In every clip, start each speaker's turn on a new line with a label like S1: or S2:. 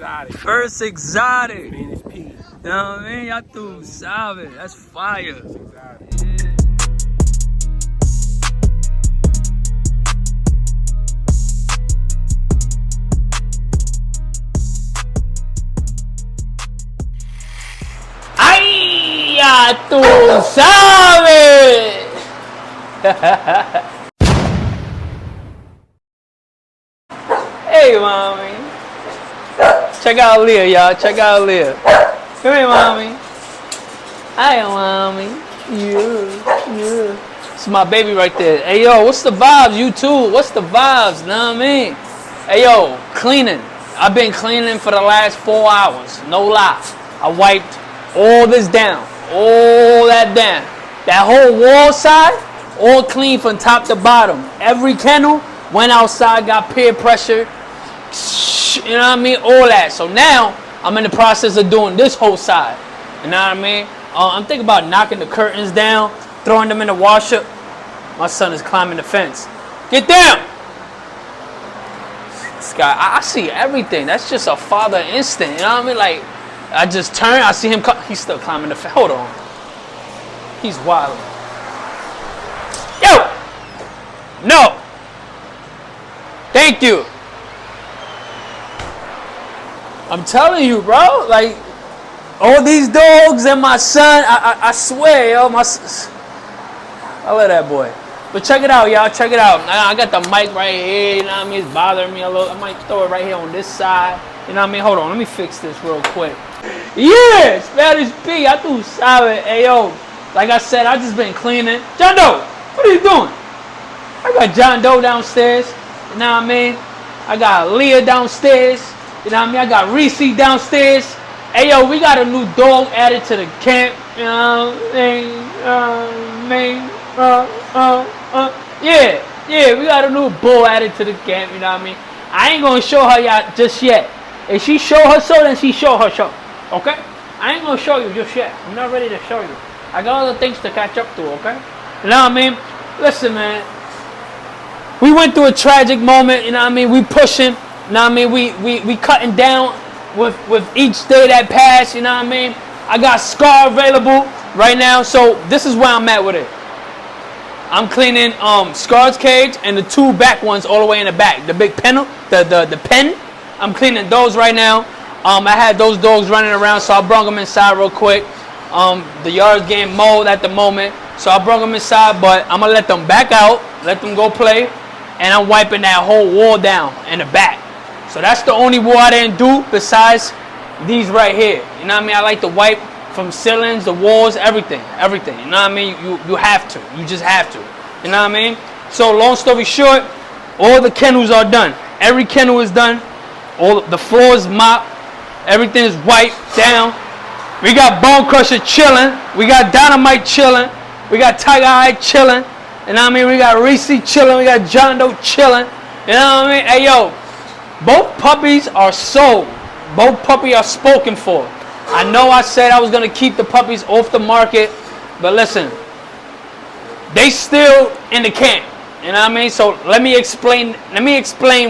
S1: exotic.
S2: First exotic.
S1: Spanish P.
S2: You know what I mean? Y'all too solid. That's fire.
S1: First exotic.
S2: Yeah. ¡Ay! ¡Ya tú sabes! Hey, mommy. Check out Leah, y'all. Check out Leah. Come here, mommy. Hi, mommy. Yeah. It's my baby right there. Hey, yo, what's the vibes? You too. What's the vibes? Know what I mean? Hey, yo, cleaning. I've been cleaning for the last 4 hours. No lie. I wiped all this down. All that down. That whole wall side, all clean from top to bottom. Every kennel went outside, got peer pressure. You know what I mean? All that. So now I'm in the process of doing this whole side. You know what I mean? I'm thinking about knocking the curtains down, throwing them in the washer. My son is climbing the fence. Get down! This guy, I see everything. That's just a father instinct. You know what I mean? Like, I just turn, I see him, he's still climbing the fence. Hold on. He's wild. Yo! No! Thank you. I'm telling you, bro. Like, all these dogs and my son, I swear, yo, I love that boy. But check it out, y'all. Check it out. I got the mic right here. You know what I mean? It's bothering me a little. I might throw it right here on this side. You know what I mean? Hold on. Let me fix this real quick. Yeah! Spanish P. I do solid. Hey, yo. Like I said, I just been cleaning. John Doe, what are you doing? I got John Doe downstairs. You know what I mean? I got Leah downstairs. You know what I mean? I got Reese downstairs. Hey, yo, we got a new dog added to the camp. You know what I mean? Yeah, we got a new bull added to the camp. You know what I mean? I ain't going to show her y'all just yet. If she show her show, then she show her show. Okay? I ain't going to show you just yet. I'm not ready to show you. I got other things to catch up to, okay? You know what I mean? Listen, man. We went through a tragic moment, you know what I mean? We pushing, you know what I mean? We cutting down with each day that passed, you know what I mean? I got Scar available right now, so this is where I'm at with it. I'm cleaning Scar's cage and the 2 back ones all the way in the back. The big pen, the pen, I'm cleaning those right now. I had those dogs running around, so I brought them inside real quick. The yard's getting mowed at the moment, so I brought them inside, but I'm going to let them back out, let them go play, and I'm wiping that whole wall down in the back. So that's the only wall I didn't do besides these right here. You know what I mean? I like to wipe from ceilings, the walls, everything. You know what I mean? You have to. You just have to. You know what I mean? So long story short, all the kennels are done. Every kennel is done. All the floors mopped. Everything is wiped down. We got Bone Crusher chilling. We got Dynamite chilling. We got Tiger Eye chilling. You know what I mean? We got Reese chilling. We got John Doe chilling. You know what I mean? Hey, yo. Both puppies are sold. Both puppies are spoken for. I know I said I was going to keep the puppies off the market. But listen. They still in the camp. You know what I mean? So let me explain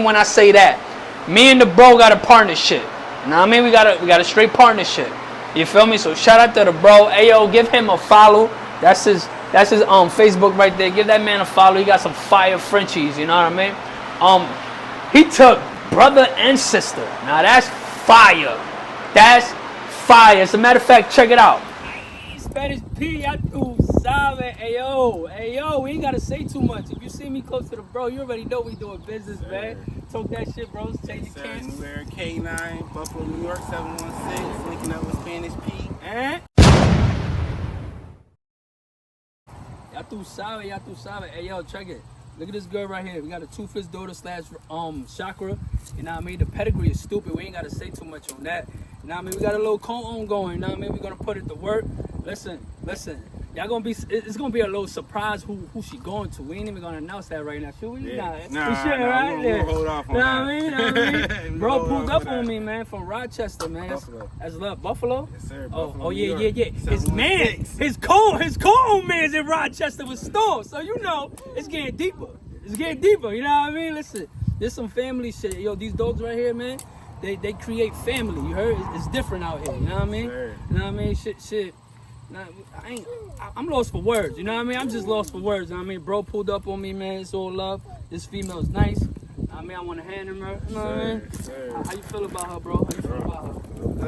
S2: when I say that. Me and the bro got a partnership. You know what I mean? We got a straight partnership. You feel me? So shout out to the bro. Hey, yo, give him a follow. That's his Facebook right there. Give that man a follow. He got some fire Frenchies. You know what I mean? He took brother and sister. Now that's fire. That's fire. As a matter of fact, check it out. Spanish P, I do solid. Hey yo, we ain't gotta say too much. If you see me close to the bro, you already know we doing business, man. Talk that shit, bros. Change the cans.
S1: We're K9, Buffalo, New York, 716. Linking up with Spanish P.
S2: And y'all too solid. Hey yo, check it. Look at this girl right here. We got a toothless daughter / chakra. You know what I mean? The pedigree is stupid. We ain't gotta say too much on that. You know what I mean? We got a little co-own going. You know what I mean? We're gonna put it to work. Listen. Y'all gonna be, it's gonna be a little surprise who she going to. We ain't even gonna announce that right now. Should we?
S1: Yeah.
S2: Nah, we should, right?
S1: We'll hold off on that.
S2: Know what I mean? Bro pulled up on me, man, from Rochester, man.
S1: Buffalo.
S2: That's love. Buffalo?
S1: Yes, sir.
S2: Oh,
S1: yeah.
S2: His man, his co-own man's in Rochester with stores. So you know, it's getting deeper. You know what I mean? Listen, there's some family shit. Yo, these dogs right here, man, they create family. You heard? It's different out here. You know what I mean?
S1: Sure.
S2: You know what I mean? Shit. Nah, I'm lost for words. You know what I mean? I'm just lost for words. You know what I mean? Bro pulled up on me, man. It's all love. This female's nice. I mean, I want to hand her. You know what I mean? How you feel about her, bro? How you feel about her?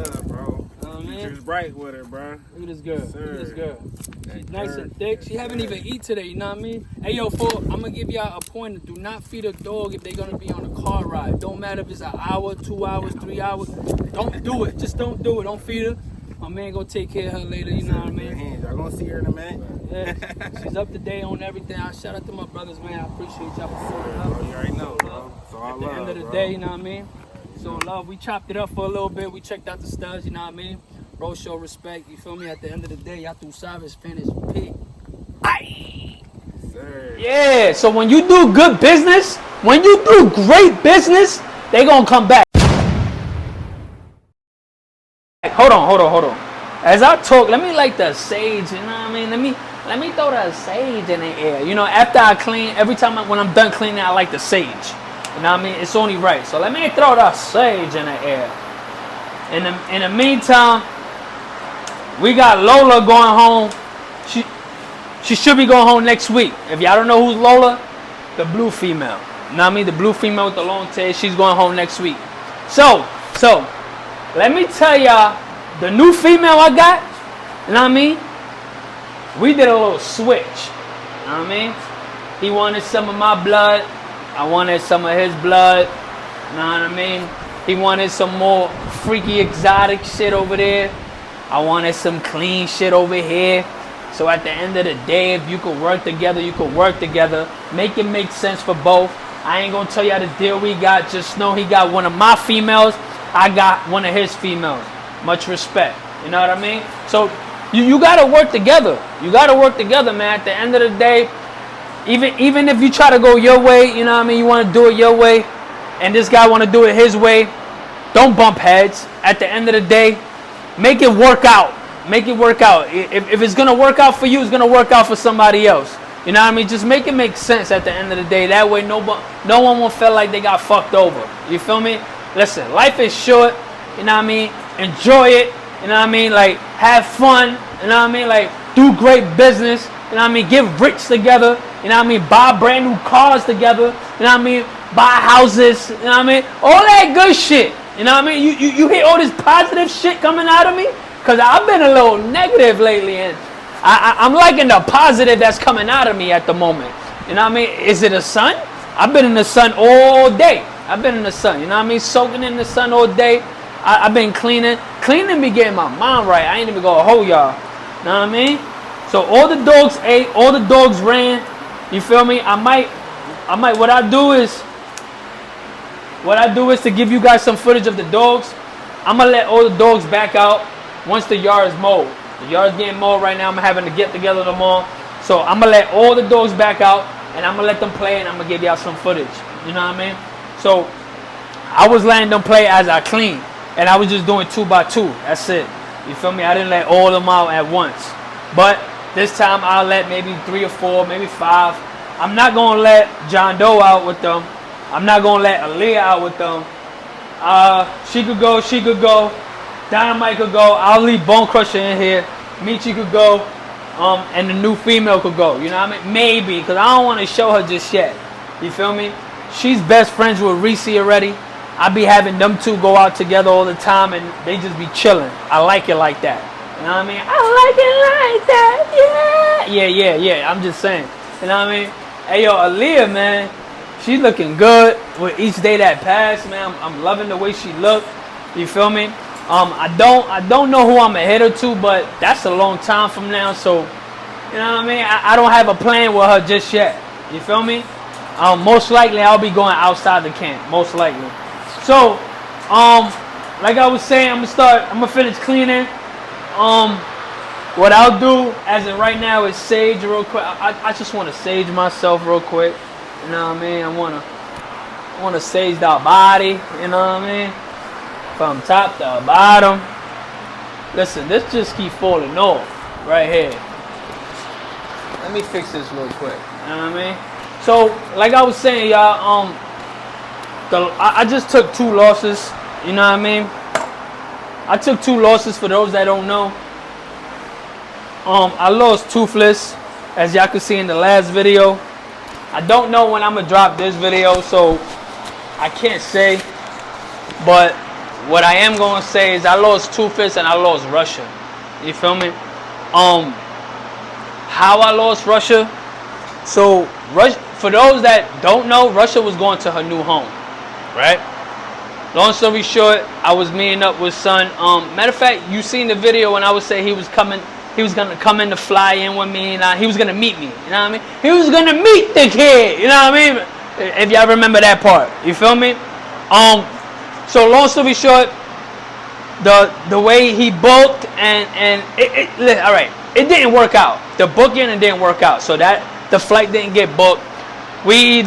S1: Good, bro. Future's bright with her, bro.
S2: Look at this girl. Look at this girl. Nice
S1: Sir.
S2: and thick. She haven't even eat today, you know what I mean? Hey, yo, I'm going to give y'all a pointer. Do not feed a dog if they're going to be on a car ride. Don't matter if it's an hour, 2 hours, 3 hours. Don't do it. Just don't do it. Don't feed her. My man going to take care of her later, you know what I mean?
S1: Y'all going to see her in a minute?
S2: Yeah. She's up to date on everything. I shout out to my brothers, man. I appreciate y'all for pulling up.
S1: You already know, bro. So
S2: At the end of the day, you know what I mean? So love, we chopped it up for a little bit. We checked out the studs, you know what I mean? Bro, show respect, you feel me? At the end of the day, y'all threw Savage, finished, pig. Aye!
S1: Sir.
S2: Yeah, so when you do good business, when you do great business, they gonna come back. Hold on. As I talk, let me light the sage, you know what I mean? Let me throw the sage in the air. You know, after I clean, every time when I'm done cleaning, I like the sage. You know what I mean? It's only right. So let me throw the sage in the air. In the meantime, we got Lola going home. She should be going home next week. If y'all don't know who's Lola, the blue female. You know what I mean? The blue female with the long tail. She's going home next week. So let me tell y'all, the new female I got, you know what I mean? We did a little switch. You know what I mean? He wanted some of my blood. I wanted some of his blood. You know what I mean? He wanted some more freaky exotic shit over there. I wanted some clean shit over here. So at the end of the day, if you could work together, you could work together. Make it make sense for both. I ain't gonna tell y'all the deal we got. Just know he got one of my females. I got one of his females. Much respect. You know what I mean? So you gotta work together. You gotta work together, man. At the end of the day, even if you try to go your way, you know what I mean? You want to do it your way, and this guy want to do it his way. Don't bump heads. At the end of the day, make it work out. Make it work out. If it's gonna work out for you, it's gonna work out for somebody else. You know what I mean? Just make it make sense at the end of the day. That way, no one will feel like they got fucked over. You feel me? Listen, life is short. You know what I mean? Enjoy it. You know what I mean? Like, have fun. You know what I mean? Like, do great business. You know what I mean? Get rich together. You know what I mean? Buy brand new cars together. You know what I mean? Buy houses. You know what I mean? All that good shit. You know what I mean? You hear all this positive shit coming out of me? Because I've been a little negative lately, and I'm liking the positive that's coming out of me at the moment. You know what I mean? Is it a sun? I've been in the sun all day. I've been in the sun. You know what I mean? Soaking in the sun all day. I've been cleaning. Cleaning be getting my mind right. I ain't even gonna hold y'all. You know what I mean? So all the dogs ate. All the dogs ran. You feel me? I might. What I do is to give you guys some footage of the dogs. I'm gonna let all the dogs back out once the yard is mowed. The yard's getting mowed right now. I'm having to get together tomorrow. So I'm gonna let all the dogs back out, and I'm gonna let them play, and I'm gonna give y'all some footage. You know what I mean? So I was letting them play as I clean, and I was just doing 2 by 2. That's it. You feel me? I didn't let all of them out at once. But this time I'll let maybe 3 or 4, maybe 5. I'm not gonna let John Doe out with them. I'm not gonna let Aaliyah out with them. She could go. Dynamite could go. I'll leave Bone Crusher in here. Michi could go. And the new female could go. You know what I mean? Maybe, because I don't want to show her just yet. You feel me? She's best friends with Reese already. I be having them two go out together all the time, and they just be chilling. I like it like that. You know what I mean? I like it like that. Yeah. I'm just saying. You know what I mean? Hey, yo, Aaliyah, man. She's looking good with each day that passed, man. I'm loving the way she look. You feel me? I don't know who I'm gonna hit her to, but that's a long time from now. So, you know what I mean? I don't have a plan with her just yet. You feel me? Most likely I'll be going outside the camp. Most likely. So, like I was saying, I'm gonna finish cleaning. What I'll do as of right now is sage real quick. I just want to sage myself real quick. You know what I mean? I wanna sage the body. You know what I mean? From top to bottom. Listen, this just keep falling off right here. Let me fix this real quick. You know what I mean? So, like I was saying, y'all, I just took 2 losses. You know what I mean? I took 2 losses for those that don't know. I lost Toothless, as y'all could see in the last video. I don't know when I'm gonna drop this video, so I can't say. But what I am gonna say is I lost Toothless and I lost Russia. You feel me? How I lost Russia? So for those that don't know, Russia was going to her new home, right? Long story short, I was meeting up with son. Matter of fact, you seen the video when I would say he was gonna come in to fly in with me, and he was gonna meet me. You know what I mean? He was gonna meet the kid. You know what I mean? If y'all remember that part, you feel me? So long story short, the way he booked and all right, it didn't work out. The booking it didn't work out, so that the flight didn't get booked. We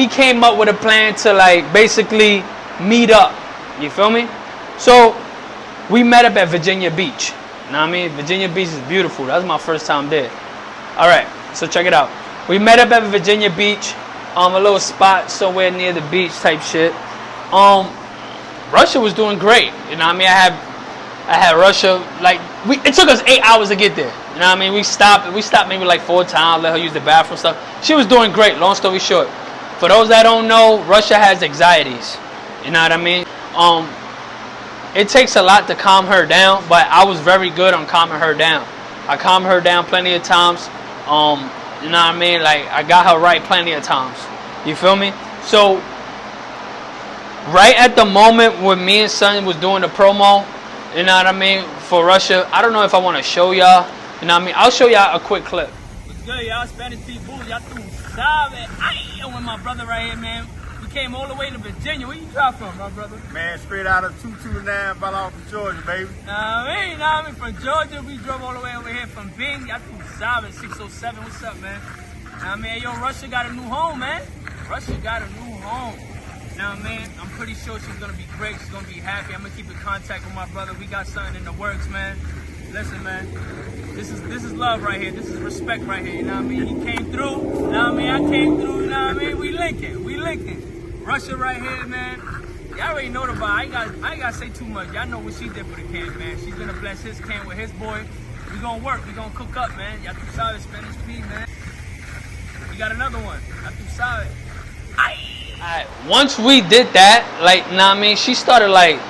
S2: came up with a plan to like basically meet up. You feel me? So we met up at Virginia Beach. You know what I mean? Virginia Beach is beautiful. That's my first time there. All right, so check it out. We met up at Virginia Beach, a little spot somewhere near the beach type shit. Russia was doing great. You know what I mean? I had Russia, like, it took us 8 hours to get there. You know what I mean? We stopped maybe like 4 times, let her use the bathroom stuff. She was doing great, long story short. For those that don't know, Russia has anxieties. You know what I mean? It takes a lot to calm her down, but I was very good on calming her down. I calmed her down plenty of times. You know what I mean? Like, I got her right plenty of times. You feel me? So, right at the moment when me and son was doing the promo, you know what I mean, for Russia, I don't know if I want to show y'all. You know what I mean? I'll show y'all a quick clip.
S3: What's good, y'all? Spanish people, y'all too solid. I'm with my brother right here, man. We came all the way to Virginia. Where you drop from, my brother?
S4: Man, straight out of 229, ball off of Georgia, baby.
S3: I mean, from Georgia, we drove all the way over here from Bing. Y'all too solid, 607. What's up, man? I mean, yo, Russia got a new home, man. Russia got a new home. Now, man, I'm pretty sure she's gonna be great. She's gonna be happy. I'm gonna keep in contact with my brother. We got something in the works, man. Listen, man, this is love right here. This is respect right here. You know what I mean? He came through. You know what I mean? I came through. You know what I mean? We linking. Russia right here, man. Y'all already know the vibe. I ain't gotta say too much. Y'all know what she did for the camp, man. She's gonna bless his camp with his boy. We gonna work. We gonna cook up, man. Y'all too solid, Spanish P, man. We got another one. Y'all too solid.
S2: Alright, once we did that, like, nah, I mean, she started like,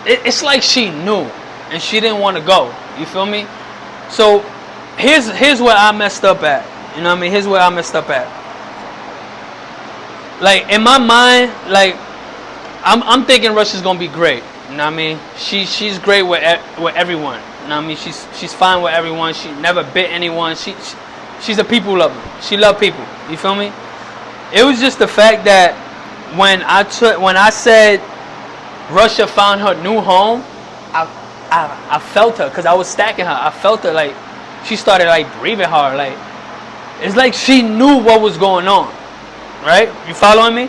S2: it's like she knew, and she didn't want to go. You feel me? So, here's where I messed up at. You know what I mean? Here's where I messed up at. Like, in my mind, like, I'm thinking Russia's gonna be great. You know what I mean? She's great with everyone. You know what I mean? She's fine with everyone. She never bit anyone. She's a people lover. She love people. You feel me? It was just the fact that when I said Russia found her new home, I felt her because I was stacking her. I felt her, like she started like breathing hard. Like it's like she knew what was going on. Right? You following me?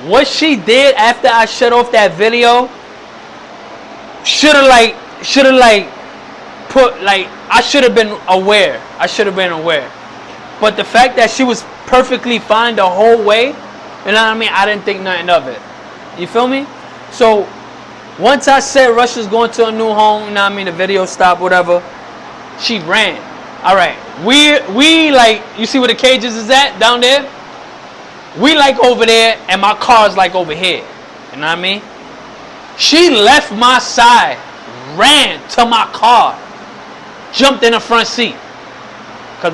S2: What she did after I shut off that video should have put like I should have been aware. But the fact that she was perfectly fine the whole way, you know what I mean? I didn't think nothing of it. You feel me? So once I said Russia's going to a new home, you know what I mean? The video stopped, whatever. She ran. All right. We like, you see where the cages is at down there? We like over there, and my car's like over here. You know what I mean? She left my side, ran to my car, jumped in the front seat. Cause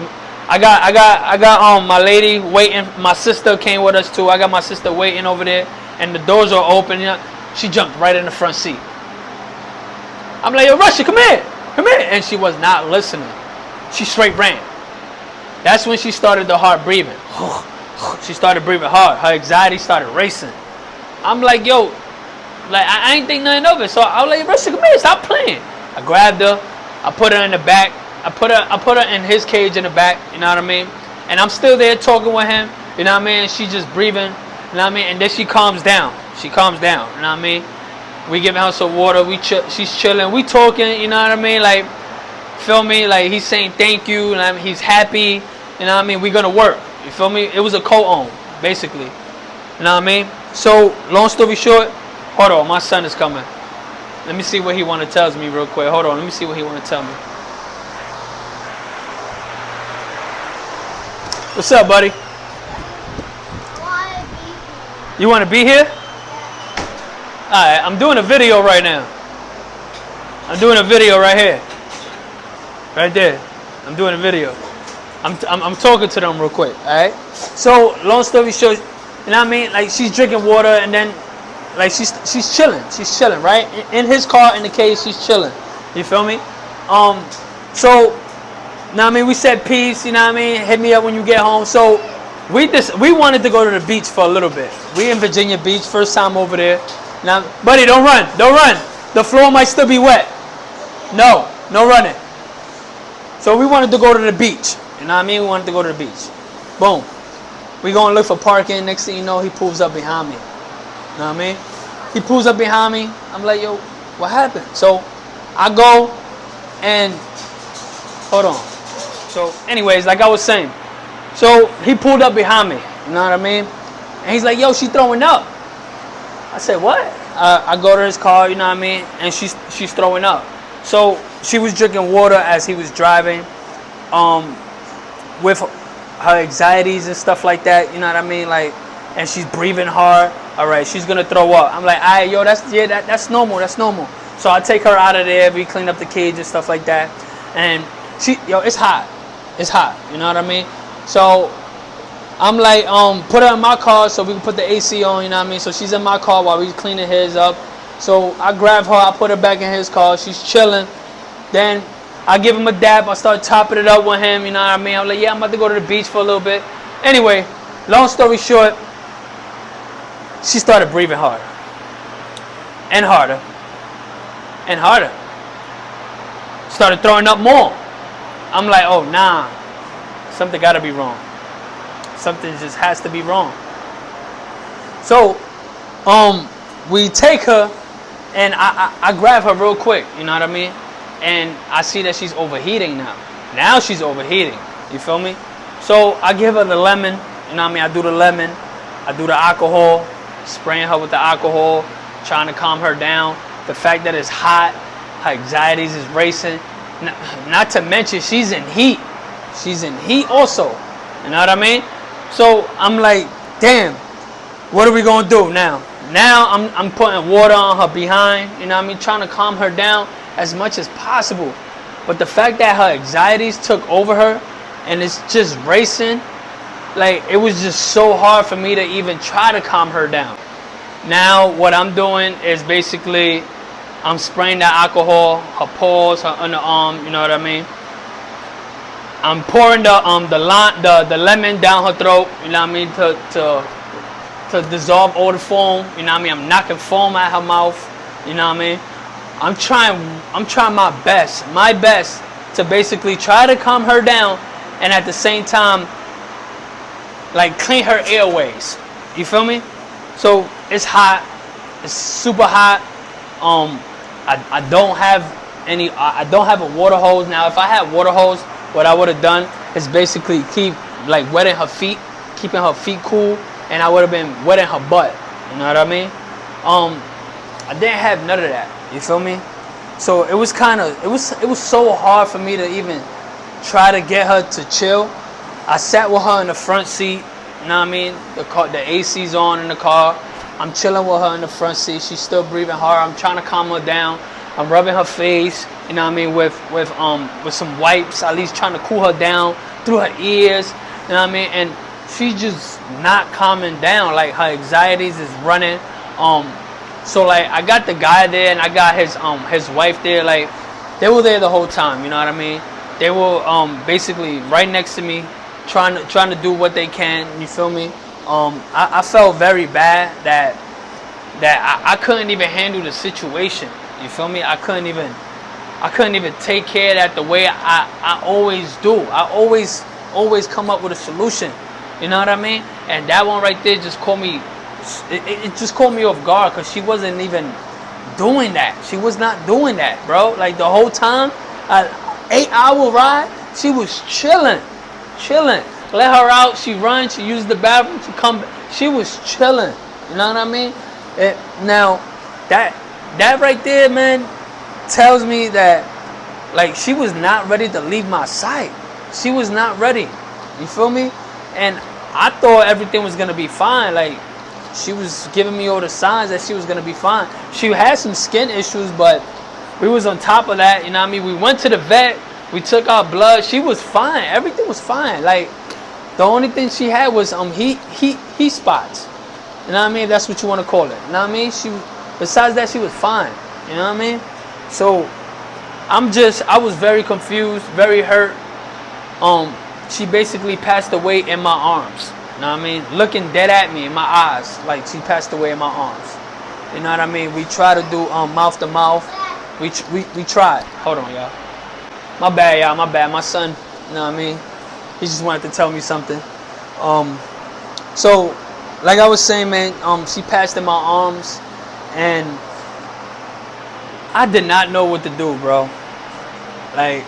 S2: I got my lady waiting. My sister came with us too. I got my sister waiting over there, and the doors are open. You know, she jumped right in the front seat. I'm like, yo, Russia, come here, and she was not listening. She straight ran. That's when she started the hard breathing. She started breathing hard. Her anxiety started racing. I'm like, yo, like I ain't think nothing of it. So I was like, Russia, come here, stop playing. I grabbed her. I put her in the back. I put her in his cage in the back, you know what I mean? And I'm still there talking with him, you know what I mean? She just breathing, you know what I mean? And then she calms down. You know what I mean? We giving her some water, she's chilling, we talking, you know what I mean? Like, feel me? Like, he's saying thank you, and I mean, he's happy, you know what I mean? We're gonna work, you feel me? It was a co-own, basically, you know what I mean? So, long story short, Hold on, my son is coming. Let me see what he want to tell me real quick. Hold on, let me see what he want to tell me. What's up, buddy? You want to be here? Alright, I'm doing a video right now. I'm doing a video right here. Right there. I'm doing a video. I'm talking to them real quick, alright? So, long story short, you know what I mean? Like, she's drinking water and then, like, she's chilling. She's chilling, right? In his car, in the case, she's chilling. You feel me? So, you know what I mean? We said peace, you know what I mean? Hit me up when you get home. So, we wanted to go to the beach for a little bit. We in Virginia Beach, first time over there. Now, buddy, don't run. Don't run. The floor might still be wet. No running. So we wanted to go to the beach. You know what I mean? We wanted to go to the beach. Boom. We going to look for parking. Next thing you know, he pulls up behind me. You know what I mean? He pulls up behind me. I'm like, yo, what happened? So I go and, hold on. So anyways, like I was saying. So he pulled up behind me. You know what I mean? And he's like, yo, she throwing up. I said, what? I go to his car, you know what I mean? And she's throwing up. So she was drinking water as he was driving. With her anxieties and stuff like that, you know what I mean? Like, and she's breathing hard. All right, she's gonna throw up. I'm like, all right, yo, that's normal. That's normal. So I take her out of there. We clean up the cage and stuff like that. And it's hot. It's hot. You know what I mean? So I'm like, put her in my car so we can put the AC on, you know what I mean? So she's in my car while we cleaning his up. So I grab her, I put her back in his car. She's chilling. Then I give him a dab. I start topping it up with him, you know what I mean? I'm like, yeah, I'm about to go to the beach for a little bit. Anyway, long story short, she started breathing harder. And harder. And harder. Started throwing up more. I'm like, oh, nah. Something gotta be wrong. Something just has to be wrong. So, we take her, and I grab her real quick, you know what I mean? And I see that she's overheating now. Now she's overheating, you feel me? So I give her the lemon, you know what I mean? I do the lemon, I do the alcohol, spraying her with the alcohol, trying to calm her down. The fact that it's hot, her anxieties is racing. Not to mention, she's in heat. She's in heat also, you know what I mean? So I'm like, damn, what are we gonna do now? Now I'm putting water on her behind, you know what I mean? Trying to calm her down as much as possible. But the fact that her anxieties took over her and it's just racing, like, it was just so hard for me to even try to calm her down. Now what I'm doing is basically I'm spraying the alcohol, her paws, her underarm, you know what I mean? I'm pouring the lemon down her throat, you know what I mean, to dissolve all the foam, you know what I mean? I'm knocking foam at her mouth, you know what I mean? I'm trying my best to basically try to calm her down and at the same time, like, clean her airways. You feel me? So it's hot, it's super hot. I don't have a water hose now. If I had water hose, what I would have done is basically keep, like, wetting her feet, keeping her feet cool, and I would have been wetting her butt. You know what I mean? I didn't have none of that. You feel me? So it was it was so hard for me to even try to get her to chill. I sat with her in the front seat. You know what I mean? The AC's on in the car. I'm chilling with her in the front seat. She's still breathing hard. I'm trying to calm her down. I'm rubbing her face, you know what I mean, with some wipes, at least trying to cool her down through her ears, you know what I mean? And she's just not calming down. Like, her anxieties is running. So, like, I got the guy there and I got his wife there. Like, they were there the whole time, you know what I mean? They were basically right next to me, trying to do what they can. You feel me? I felt very bad that I couldn't even handle the situation. You feel me? I couldn't even take care of that the way I always do. I always come up with a solution. You know what I mean? And that one right there just caught me. It just caught me off guard because she wasn't even doing that. She was not doing that, bro. Like, the whole time, 8-hour ride, she was chilling. Let her out. She runs. She used the bathroom. She come back. She was chilling. You know what I mean? Now, that right there, man, tells me that like she was not ready to leave my side. She was not ready. You feel me? And I thought everything was gonna be fine. Like she was giving me all the signs that she was gonna be fine. She had some skin issues, but we was on top of that. You know what I mean? We went to the vet. We took our blood. She was fine. Everything was fine. Like the only thing she had was heat spots. You know what I mean? That's what you want to call it. You know what I mean? Besides that, she was fine. You know what I mean? So I was very confused, very hurt. She basically passed away in my arms. You know what I mean? Looking dead at me in my eyes, like she passed away in my arms. You know what I mean? We tried to do mouth to mouth. We tried. Hold on, y'all. My bad, y'all. My bad. My son. You know what I mean? He just wanted to tell me something. So, like I was saying, man, she passed in my arms, and I did not know what to do, bro. Like,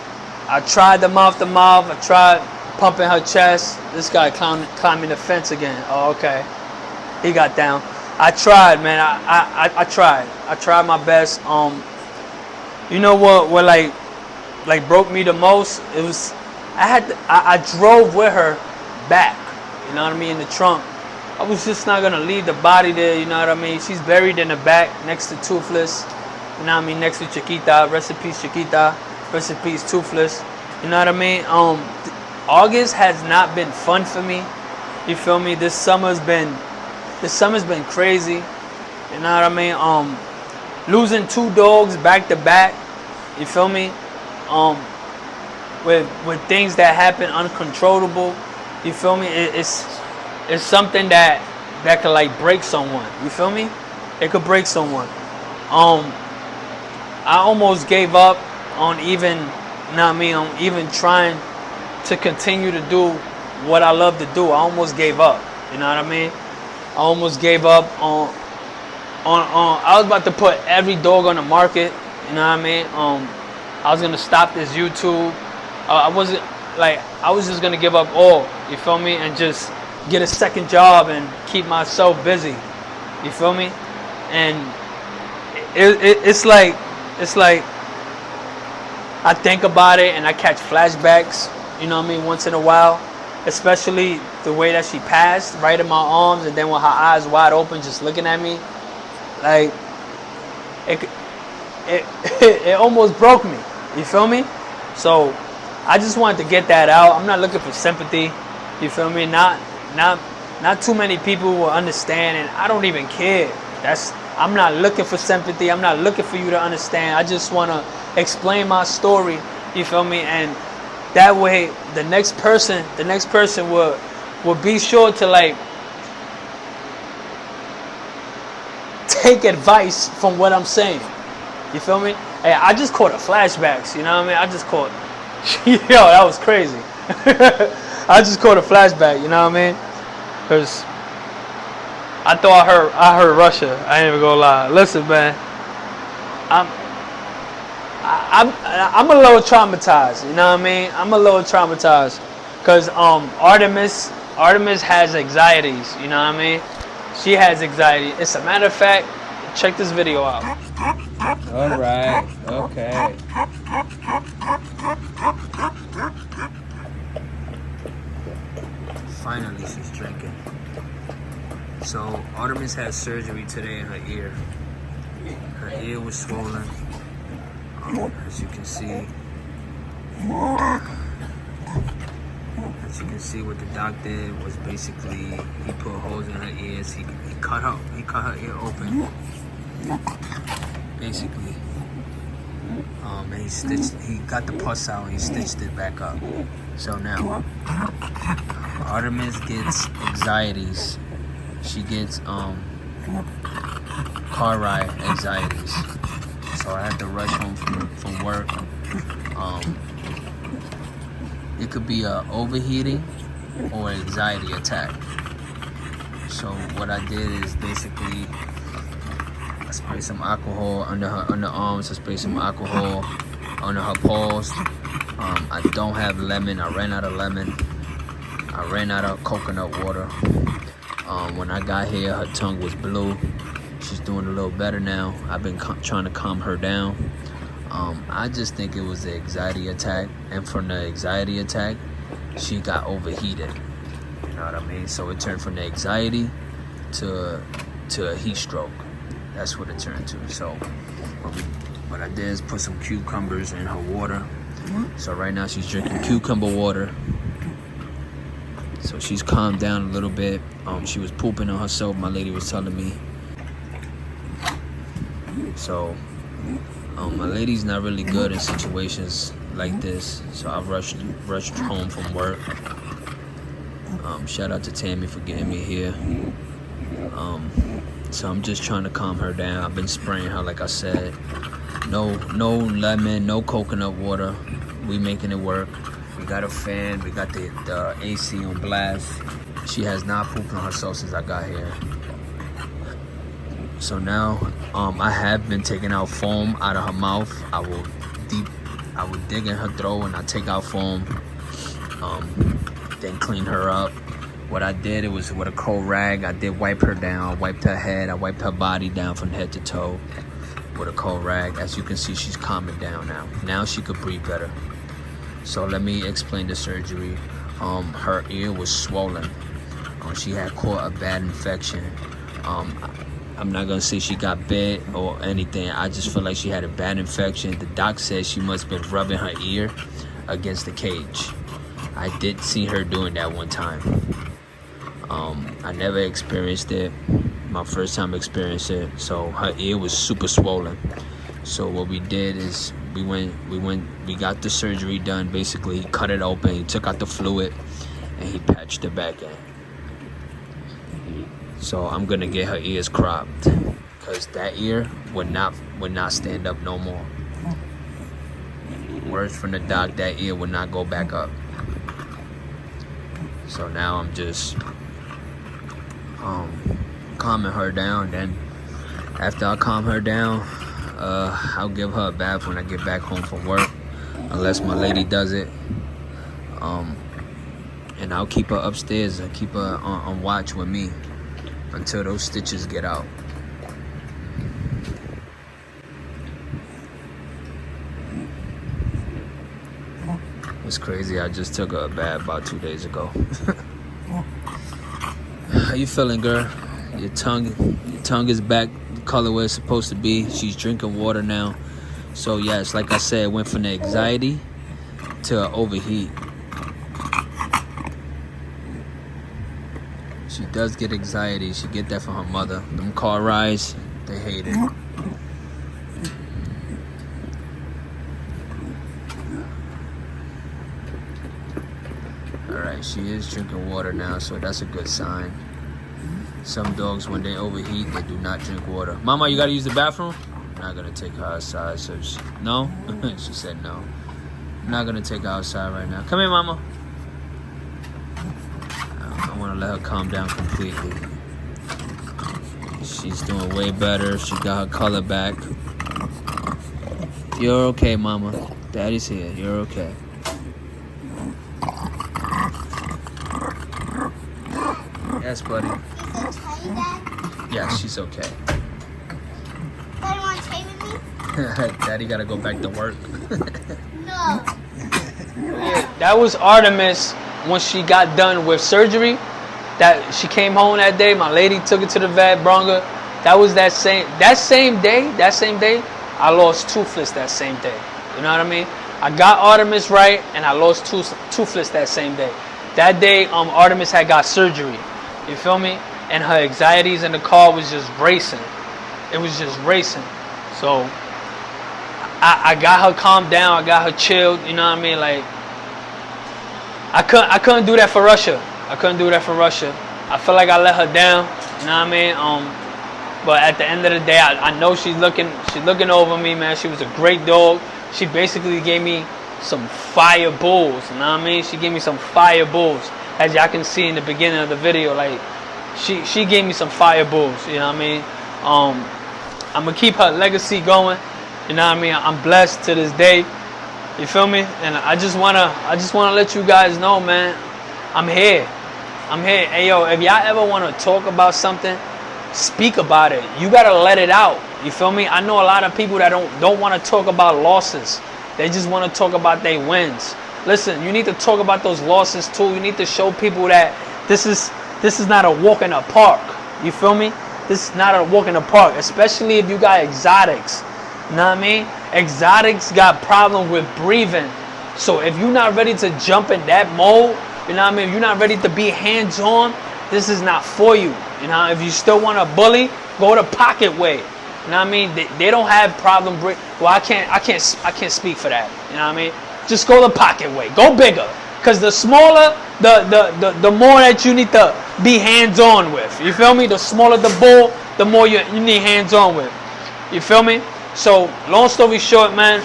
S2: I tried the mouth to mouth. I tried pumping her chest. This guy climbing the fence again. Oh, okay. He got down. I tried, man. I tried. I tried my best. You know what like broke me the most? It was I drove with her back. You know what I mean? In the trunk. I was just not gonna leave the body there. You know what I mean? She's buried in the back next to Toothless. You know what I mean? Next to Chiquita. Rest in peace, Chiquita. Rest in peace, Toothless. You know what I mean? August has not been fun for me. You feel me? This summer's been crazy. You know what I mean? Losing 2 dogs back to back. You feel me? With things that happen uncontrollable. You feel me? It's something that could like break someone. You feel me? It could break someone. I almost gave up on even, you know what I mean, on even trying to continue to do what I love to do. I almost gave up. You know what I mean? I almost gave up on I was about to put every dog on the market. You know what I mean? I was gonna stop this YouTube. I was just gonna give up all. You feel me? And just get a second job and keep myself busy. You feel me? And it's like I think about it and I catch flashbacks. You know what I mean? Once in a while, especially the way that she passed, right in my arms, and then with her eyes wide open, just looking at me. Like it almost broke me. You feel me? So I just wanted to get that out. I'm not looking for sympathy. You feel me? Not too many people will understand, and I don't even care. I'm not looking for sympathy. I'm not looking for you to understand. I just want to explain my story. You feel me? And that way, the next person will be sure to like take advice from what I'm saying. You feel me? Hey, I just caught a flashbacks. You know what I mean? I just caught. Yo, that was crazy. I just caught a flashback. You know what I mean? Cause I thought I heard Russia. I ain't even gonna lie. Listen, man. I'm a little traumatized. You know what I mean? I'm a little traumatized. Cause Artemis has anxieties. You know what I mean? She has anxiety. As a matter of fact, check this video out.
S5: All right. Okay.
S2: Finally, she's drinking. So Artemis had surgery today in her ear. Her ear was swollen. As you can see. As you can see, what the doc did was basically he put holes in her ears. He cut her ear open. Basically, and he got the pus out and he stitched it back up. So now, Artemis gets anxieties. She gets car ride anxieties. So I had to rush home from work. It could be a overheating or anxiety attack. So what I did is basically I sprayed some alcohol under her underarms. I sprayed some alcohol under her paws. I don't have lemon. I ran out of lemon. I ran out of coconut water. When I got here, her tongue was blue. She's doing a little better now. I've been trying to calm her down. I just think it was the anxiety attack, and from the anxiety attack, she got overheated. You know what I mean? So it turned from the anxiety to a heat stroke. That's what it turned to. So what I did is put some cucumbers in her water. So right now she's drinking cucumber water. So she's calmed down a little bit. She was pooping on herself, my lady was telling me. So my lady's not really good in situations like this. So I rushed home from work. Shout out to Tammy for getting me here. So I'm just trying to calm her down. I've been spraying her, like I said. No lemon, no coconut water. We making it work. We got a fan. We got the AC on blast. She has not pooped on herself since I got here. So now I have been taking out foam out of her mouth. I would dig in her throat and I take out foam. Then clean her up. What I did, it was with a cold rag. I did wipe her down. I wiped her head. I wiped her body down from head to toe with a cold rag. As you can see, she's calming down now. Now she could breathe better. So let me explain the surgery. Her ear was swollen. She had caught a bad infection. I'm not gonna say she got bit or anything. I just feel like she had a bad infection. The doc said she must have been rubbing her ear against the cage. I did see her doing that one time. I never experienced it. My first time experienced it. So her ear was super swollen. So what we did is we got the surgery done. Basically, he cut it open, he took out the fluid, and he patched it back in. So I'm gonna get her ears cropped, because that ear would not stand up no more. Words from the doc, that ear would not go back up. So now I'm just calming her down. Then after I calm her down, I'll give her a bath when I get back home from work, unless my lady does it. And I'll keep her upstairs and keep her on watch with me until those stitches get out. It's crazy, I just took her a bath about 2 days ago. How you feeling, girl? Your tongue is back the color where it's supposed to be. She's drinking water now. So yes, like I said, it went from the anxiety to overheat. She does get anxiety. She get that from her mother. Them car rides, they hate it. Alright, she is drinking water now, so that's a good sign. Some dogs, when they overheat, they do not drink water. Mama, you gotta use the bathroom? I'm not gonna take her outside, so no? She said no. I'm not gonna take her outside right now. Come here, Mama. I wanna let her calm down completely. She's doing way better. She got her color back. You're okay, Mama. Daddy's here. You're okay. Yes, buddy. Yeah, she's okay.
S6: Daddy, want to stay with me?
S2: Daddy gotta go back to work.
S6: No.
S2: Yeah, that was Artemis when she got done with surgery. That she came home that day. My lady took her to the vet, brought her. That was that same day. I lost Toothless that same day. You know what I mean? I got Artemis right, and I lost Toothless that same day. That day, Artemis had got surgery. You feel me? And her anxieties in the car was just racing. It was just racing. So I got her calmed down. I got her chilled. You know what I mean? Like I couldn't do that for Russia. I couldn't do that for Russia. I feel like I let her down. You know what I mean? But at the end of the day, I know she's looking over me, man. She was a great dog. She basically gave me some fire bulls. You know what I mean? She gave me some fire bulls. As y'all can see in the beginning of the video, like she gave me some fire bulls. You know what I mean? I'm gonna keep her legacy going. You know what I mean? I'm blessed to this day. You feel me? And I just wanna let you guys know, man. I'm here. Hey yo, if y'all ever wanna talk about something, speak about it. You gotta let it out. You feel me? I know a lot of people that don't want to talk about losses. They just want to talk about their wins. Listen, you need to talk about those losses too. You need to show people that this is not a walk in the park. You feel me? This is not a walk in the park, especially if you got exotics. You know what I mean? Exotics got problems with breathing. So if you're not ready to jump in that mode, you know what I mean? If you're not ready to be hands-on, this is not for you. You know, if you still want to bully, go the pocket way. You know what I mean? They don't have problem breathing. Well, I can't speak for that. You know what I mean? Just go the pocket way. Go bigger. Because the smaller, the more that you need to be hands-on with. You feel me? The smaller the bull, the more you need hands-on with. You feel me? So, long story short, man,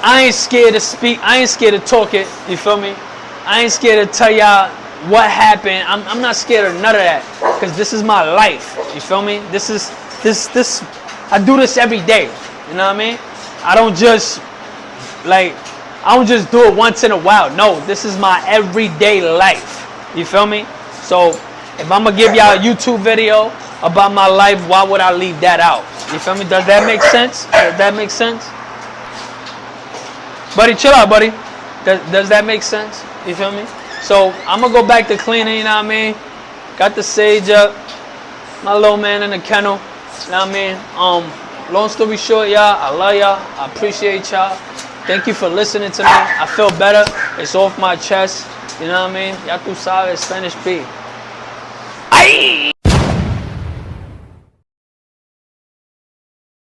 S2: I ain't scared to speak. I ain't scared to talk it. You feel me? I ain't scared to tell y'all what happened. I'm not scared of none of that. Because this is my life. You feel me? This. I do this every day. You know what I mean? I don't just do it once in a while. No, this is my everyday life. You feel me? So, if I'm going to give y'all a YouTube video about my life, why would I leave that out? You feel me? Does that make sense? Does that make sense? Buddy, chill out, buddy. Does that make sense? You feel me? So, I'm going to go back to cleaning, you know what I mean? Got the sage up. My little man in the kennel. You know what I mean? Long story short, y'all, I love y'all. I appreciate y'all. Thank you for listening to me. I feel better. It's off my chest. You know what I mean? Ya tú sabes, Spanish P. Ay!